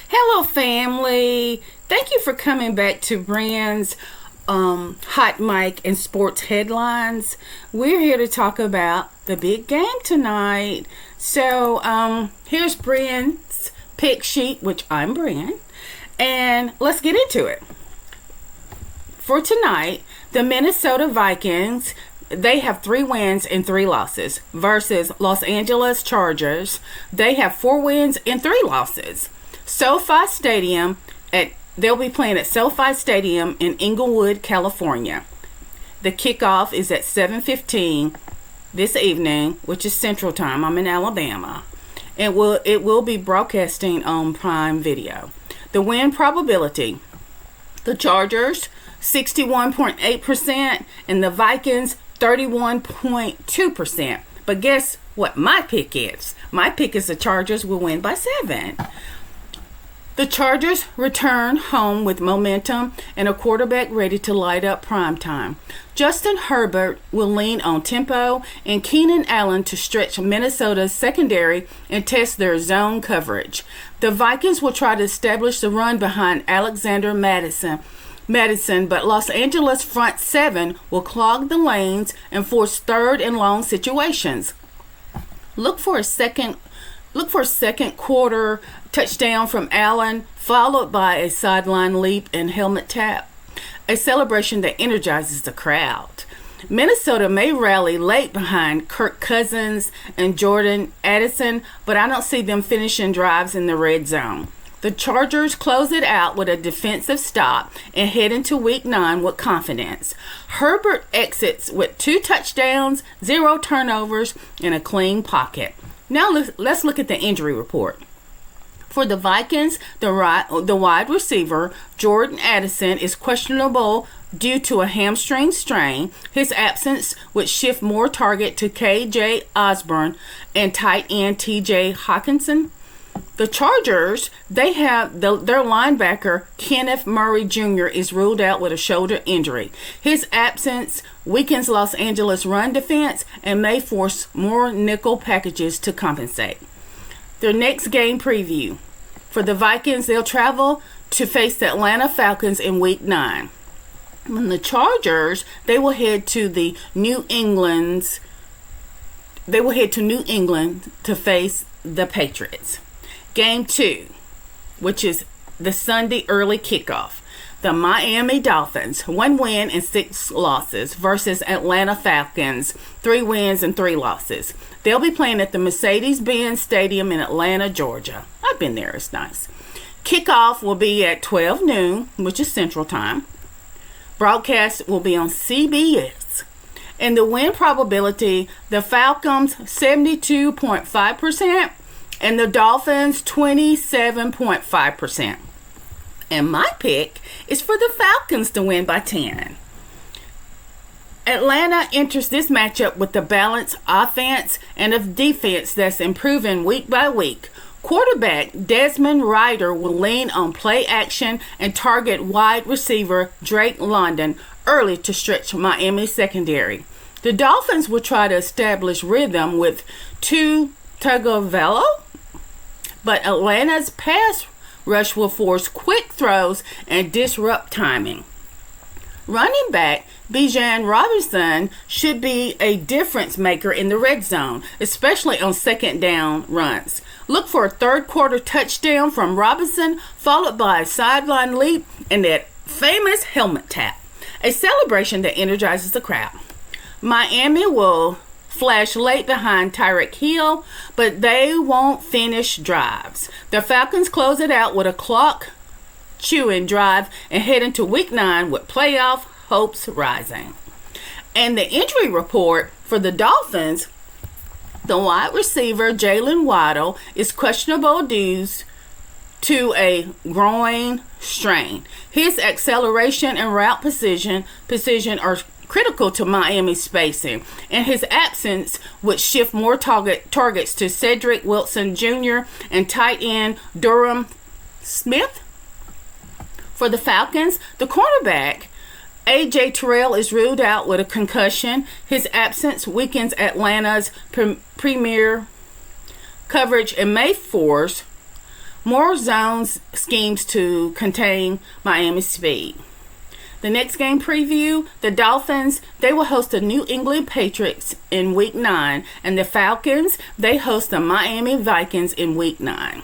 Hello, family. Thank you for coming back to Brynns Hot Mic and Sports Headlines. We're here to talk about the big game tonight. So, here's Brynn's pick sheet, which I'm Brynn, and let's get into it. For tonight, the Minnesota Vikings, they have 3 wins and 3 losses versus Los Angeles Chargers. They have 4 wins and 3 losses. SoFi Stadium, they'll be playing at SoFi Stadium in Inglewood, California. The kickoff is at 7:15 this evening, which is Central Time. I'm in Alabama. It will be broadcasting on Prime Video. The win probability: the Chargers 61.8% and the Vikings 31.2%. But guess what my pick is? My pick is the Chargers will win by 7. The Chargers return home with momentum and a quarterback ready to light up primetime. Justin Herbert will lean on tempo and Keenan Allen to stretch Minnesota's secondary and test their zone coverage. The Vikings will try to establish the run behind Alexander Madison, but Los Angeles front 7 will clog the lanes and force third and long situations. Look for a second quarter touchdown from Allen, followed by a sideline leap and helmet tap, a celebration that energizes the crowd. Minnesota may rally late behind Kirk Cousins and Jordan Addison, but I don't see them finishing drives in the red zone. The Chargers close it out with a defensive stop and head into Week 9 with confidence. Herbert exits with 2 touchdowns, 0 turnovers, and a clean pocket. Now let's look at the injury report. For the Vikings, the wide receiver, Jordan Addison, is questionable due to a hamstring strain. His absence would shift more target to KJ Osborne and tight end TJ Hawkinson. The Chargers, they have their linebacker, Kenneth Murray Jr., is ruled out with a shoulder injury. His absence weakens Los Angeles run defense and may force more nickel packages to compensate. Their next game preview. For the Vikings, they'll travel to face the Atlanta Falcons in Week 9. And the Chargers, they will head to New England to face the Patriots. Game 2, which is the Sunday early kickoff. The Miami Dolphins, 1 win and 6 losses versus Atlanta Falcons, 3 wins and 3 losses. They'll be playing at the Mercedes-Benz Stadium in Atlanta, Georgia. I've been there, it's nice. Kickoff will be at 12 noon, which is Central Time. Broadcast will be on CBS. And the win probability, the Falcons 72.5% and the Dolphins 27.5%. And my pick is for the Falcons to win by 10. Atlanta enters this matchup with a balanced offense and a defense that's improving week by week. Quarterback Desmond Ryder will lean on play action and target wide receiver Drake London early to stretch Miami secondary. The Dolphins will try to establish rhythm with Tagovailoa, but Atlanta's pass rush will force quick throws and disrupt timing. Running back Bijan Robinson should be a difference maker in the red zone, especially on second down runs. Look for a third quarter touchdown from Robinson, followed by a sideline leap and that famous helmet tap, a celebration that energizes the crowd. Miami will flash late behind Tyreek Hill, but they won't finish drives. The Falcons close it out with a clock-chewing drive and head into Week 9 with playoff hopes rising. And the injury report for the Dolphins, the wide receiver Jalen Waddle is questionable due to a groin strain. His acceleration and route precision are critical to Miami's spacing, and his absence would shift more targets to Cedric Wilson Jr. and tight end Durham Smith. For the Falcons, the cornerback A.J. Terrell is ruled out with a concussion. His absence weakens Atlanta's premier coverage and may force More zones schemes to contain Miami's speed. The next game preview, the Dolphins, they will host the New England Patriots in Week 9. And the Falcons, they host the Miami Vikings in Week 9.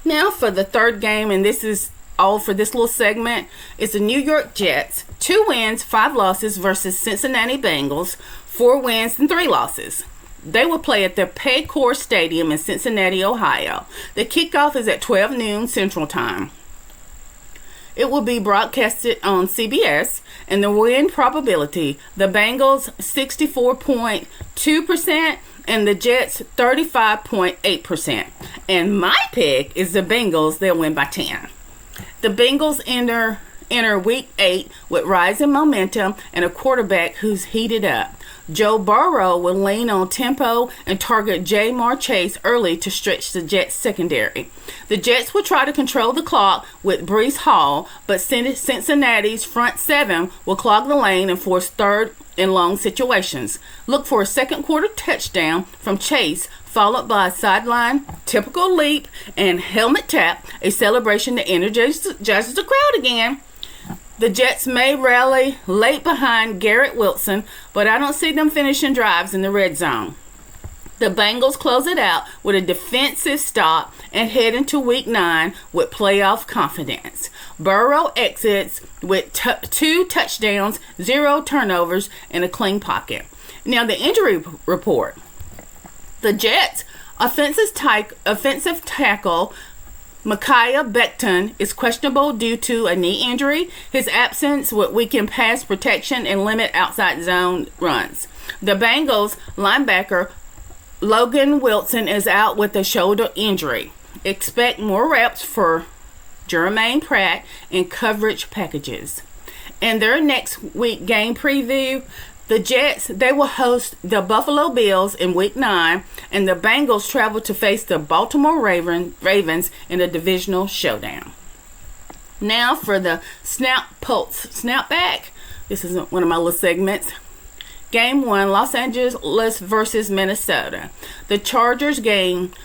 Now for the third game, and this is all for this little segment, is the New York Jets. 2 wins, 5 losses versus Cincinnati Bengals. 4 wins and 3 losses. They will play at the Paycor Stadium in Cincinnati, Ohio. The kickoff is at 12 noon Central Time. It will be broadcasted on CBS, and the win probability, the Bengals 64.2% and the Jets 35.8%. And my pick is the Bengals. They'll win by 10. The Bengals enter Week 8 with rising momentum and a quarterback who's heated up. Joe Burrow will lean on tempo and target Jamar Chase early to stretch the Jets' secondary. The Jets will try to control the clock with Breece Hall, but Cincinnati's front 7 will clog the lane and force third and long situations. Look for a second quarter touchdown from Chase, followed by a sideline, typical leap, and helmet tap, a celebration that energizes the crowd again. The Jets may rally late behind Garrett Wilson, but I don't see them finishing drives in the red zone. The Bengals close it out with a defensive stop and head into Week 9 with playoff confidence. Burrow exits with 2 touchdowns, 0 turnovers, and a clean pocket. Now the injury report. The Jets' offensive tackle Micaiah Becton is questionable due to a knee injury. His absence would weaken pass protection and limit outside zone runs. The Bengals linebacker Logan Wilson is out with a shoulder injury. Expect more reps for Jermaine Pratt in coverage packages. In their next week game preview, the Jets, they will host the Buffalo Bills in Week 9, and the Bengals travel to face the Baltimore Ravens in a divisional showdown. Now for the Snapback. This is one of my little segments. Game 1, Los Angeles versus Minnesota. The Chargers gained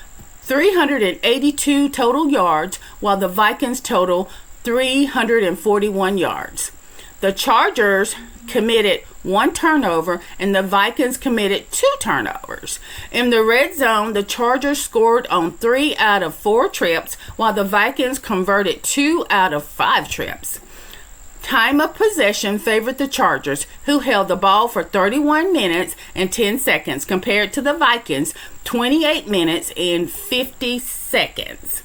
382 total yards, while the Vikings total 341 yards. The Chargers committed 1 turnover and the Vikings committed 2 turnovers. In the red zone, the Chargers scored on 3 out of 4 trips, while the Vikings converted 2 out of 5 trips. Time of possession favored the Chargers, who held the ball for 31 minutes and 10 seconds compared to the Vikings' 28 minutes and 50 seconds.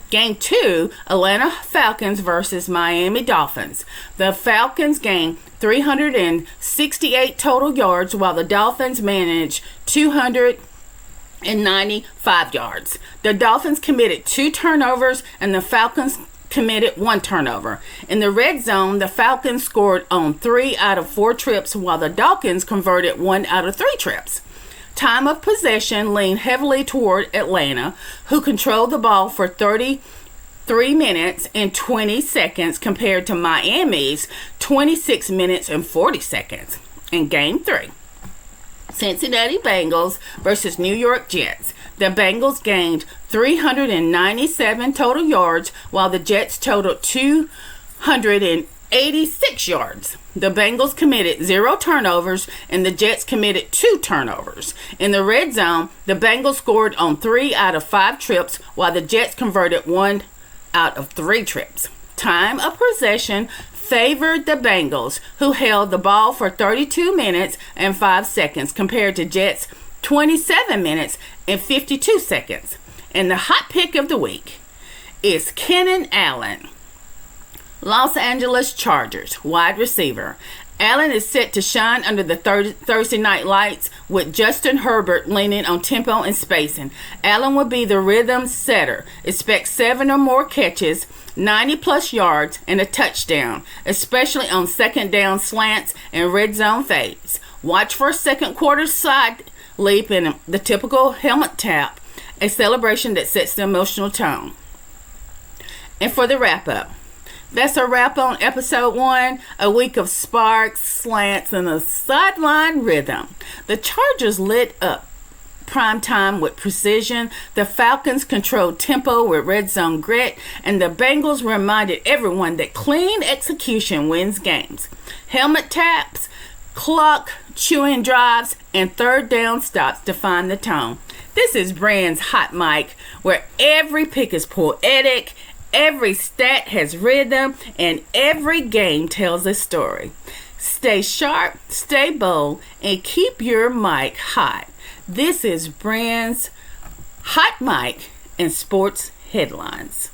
Game 2, Atlanta Falcons versus Miami Dolphins. The Falcons gained 368 total yards, while the Dolphins managed 295 yards. The Dolphins committed 2 turnovers and the Falcons committed 1 turnover. In the red zone, the Falcons scored on 3 out of 4 trips, while the Dolphins converted 1 out of 3 trips. Time of possession leaned heavily toward Atlanta, who controlled the ball for 33 minutes and 20 seconds compared to Miami's 26 minutes and 40 seconds. In Game 3, Cincinnati Bengals versus New York Jets. The Bengals gained 397 total yards, while the Jets totaled 286 yards. The Bengals committed 0 turnovers and the Jets committed 2 turnovers. In the red zone, the Bengals scored on 3 out of 5 trips, while the Jets converted 1 out of 3 trips. Time of possession favored the Bengals, who held the ball for 32 minutes and 5 seconds compared to Jets' 27 minutes and 52 seconds. And the hot pick of the week is Keenan Allen, Los Angeles Chargers wide receiver. Allen is set to shine under the Thursday night lights with Justin Herbert leaning on tempo and spacing. Allen will be the rhythm setter. Expect 7 or more catches, 90-plus yards, and a touchdown, especially on second down slants and red zone fades. Watch for a second quarter side leap and the typical helmet tap, a celebration that sets the emotional tone. And for the wrap-up, that's a wrap on episode 1, a week of sparks, slants, and a sideline rhythm. The Chargers lit up primetime with precision. The Falcons controlled tempo with red zone grit, and the Bengals reminded everyone that clean execution wins games. Helmet taps, clock chewing drives, and third down stops define the tone. This is Brynns Hot Mic, where every pick is poetic, every stat has rhythm, and every game tells a story. Stay sharp, stay bold, and keep your mic hot. This is Brynns Hot Mic and Sports Headlines.